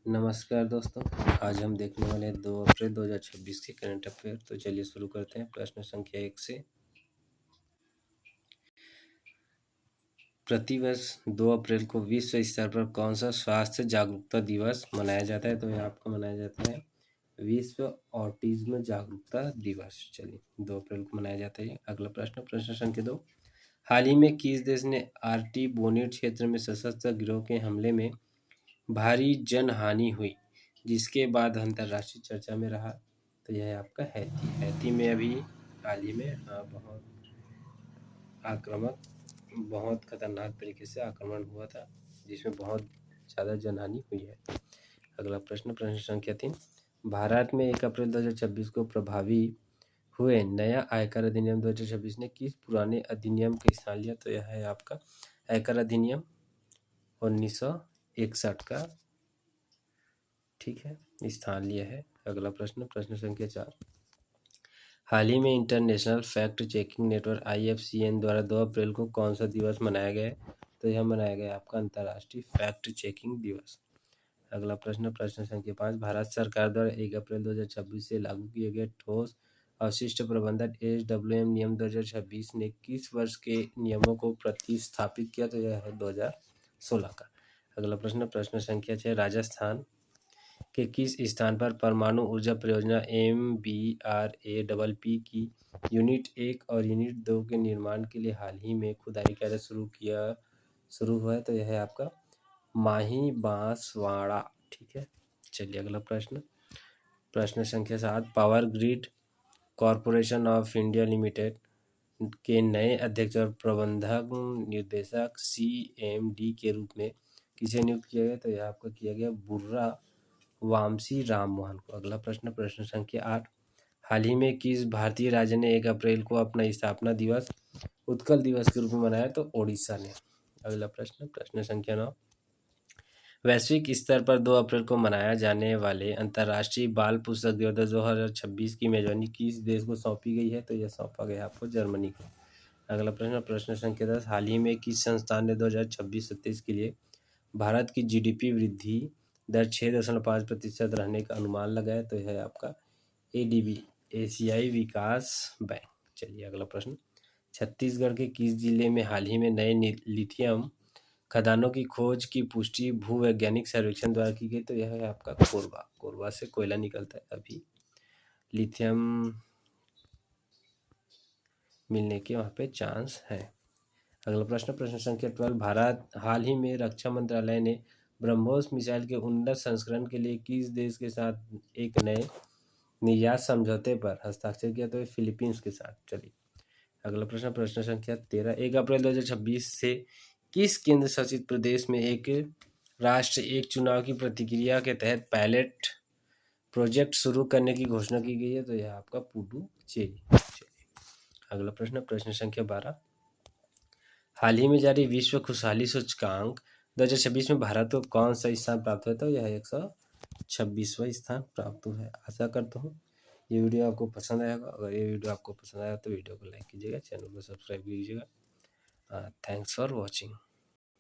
नमस्कार दोस्तों। आज हम देखने वाले हैं 2 अप्रैल 2026 के करंट अफेयर। तो चलिए शुरू करते हैं प्रश्न संख्या 1 से। प्रतिवर्ष 2 अप्रैल को विश्व स्तर पर कौन सा स्वास्थ्य जागरूकता दिवस मनाया जाता है? तो यह आपका मनाया जाता है विश्व ऑटिज्म जागरूकता दिवस। चलिए 2 अप्रैल को मनाया जाता है। अगला प्रश्न संख्या 2। हाल ही में किस देश ने आरटी बोनेट क्षेत्र में सशस्त्र गिरोह के हमले में भारी जनहानि हुई, जिसके बाद अंतर्राष्ट्रीय चर्चा में रहा? तो यह है आपका हैती। हैती में अभी हाल ही में बहुत खतरनाक तरीके से आक्रमण हुआ था, जिसमें बहुत ज़्यादा जनहानि हुई है। अगला प्रश्न संख्या 3। भारत में 1 अप्रैल 2026 को प्रभावी हुए नया आयकर अधिनियम 2026 ने किस पुराने अधिनियम का स्थान लिया? तो यह है आपका आयकर अधिनियम 1961 का, ठीक है, स्थान लिया है। अगला प्रश्न संख्या 4। हाल ही में international fact checking network IFCN द्वारा 2 अप्रैल को कौन सा दिवस मनाया गया है? तो यह मनाया गया आपका अंतर्राष्ट्रीय फैक्ट चेकिंग दिवस। अगला प्रश्न संख्या 5। भारत सरकार द्वारा 1 अप्रैल 2026 से लागू किए गए ठोस अवशिष्ट प्रबंधन SWM नियम 2026 ने किस वर्ष के नियमों को प्रतिस्थापित किया? तो यह है 2016 का। अगला प्रश्न संख्या 6। राजस्थान के किस स्थान पर परमाणु ऊर्जा परियोजना MBRAPP की यूनिट 1 और यूनिट 2 के निर्माण के लिए हाल ही में खुदाई कार्य शुरू हुआ है? तो यह है आपका माही बांसवाड़ा, ठीक है। चलिए अगला प्रश्न संख्या 7। Power grid corporation of India limited के नए अध्यक्ष और प्रबंधक निर्देशक CMD के रूप में किसे नियुक्त किया गया? तो यह आपका किया गया बुर्रा वामसी राम मोहन को। अगला प्रश्न संख्या 8। हाल ही में किस भारतीय राज्य ने 1 अप्रैल को अपना स्थापना दिवस उत्कल दिवस के रूप में मनाया? तो ओडिशा ने। अगला प्रश्न संख्या 9। वैश्विक स्तर पर 2 अप्रैल को मनाया जाने वाले अंतर्राष्ट्रीय बाल पुस्तक दिवस 2026 की मेजबानी किस देश को सौंपी गई है? तो यह सौंपा गया आपको जर्मनी को। अगला प्रश्न संख्या 10। हाल ही में किस संस्थान ने 2026-27 के लिए भारत की GDP वृद्धि दर 6.5% रहने का अनुमान लगाया? तो यह है आपका ADB, एशियाई विकास बैंक। चलिए अगला प्रश्न। छत्तीसगढ़ के किस जिले में हाल ही में नए लिथियम खदानों की खोज की पुष्टि भूवैज्ञानिक सर्वेक्षण द्वारा की गई? तो यह है आपका कोरबा से कोयला निकलता है, अभी लिथियम मिलने के वहाँ पे चांस है। अगला प्रश्न संख्या 12। भारत हाल ही में रक्षा मंत्रालय ने ब्रह्मोस मिसाइल के उन्नत संस्करण के लिए किस देश के साथ एक नए निर्यात समझौते पर हस्ताक्षर किया? तो फिलीपींस के साथ। चलिए अगला प्रश्न संख्या 13। 1 अप्रैल 2026 से किस केंद्र शासित प्रदेश में एक राष्ट्र एक चुनाव की प्रतिक्रिया के तहत पायलट प्रोजेक्ट शुरू करने की घोषणा की गई है? तो यह आपका पुडुचेरी। अगला प्रश्न संख्या 12। हाल ही में जारी विश्व खुशहाली सूचकांक 2026 में भारत को कौन सा स्थान प्राप्त हुआ? तो यह 126वां स्थान प्राप्त हुआ है। आशा करता हूँ ये वीडियो आपको पसंद आएगा। अगर ये वीडियो आपको पसंद आया तो वीडियो को लाइक कीजिएगा, चैनल को सब्सक्राइब कीजिएगा। Thanks for watching.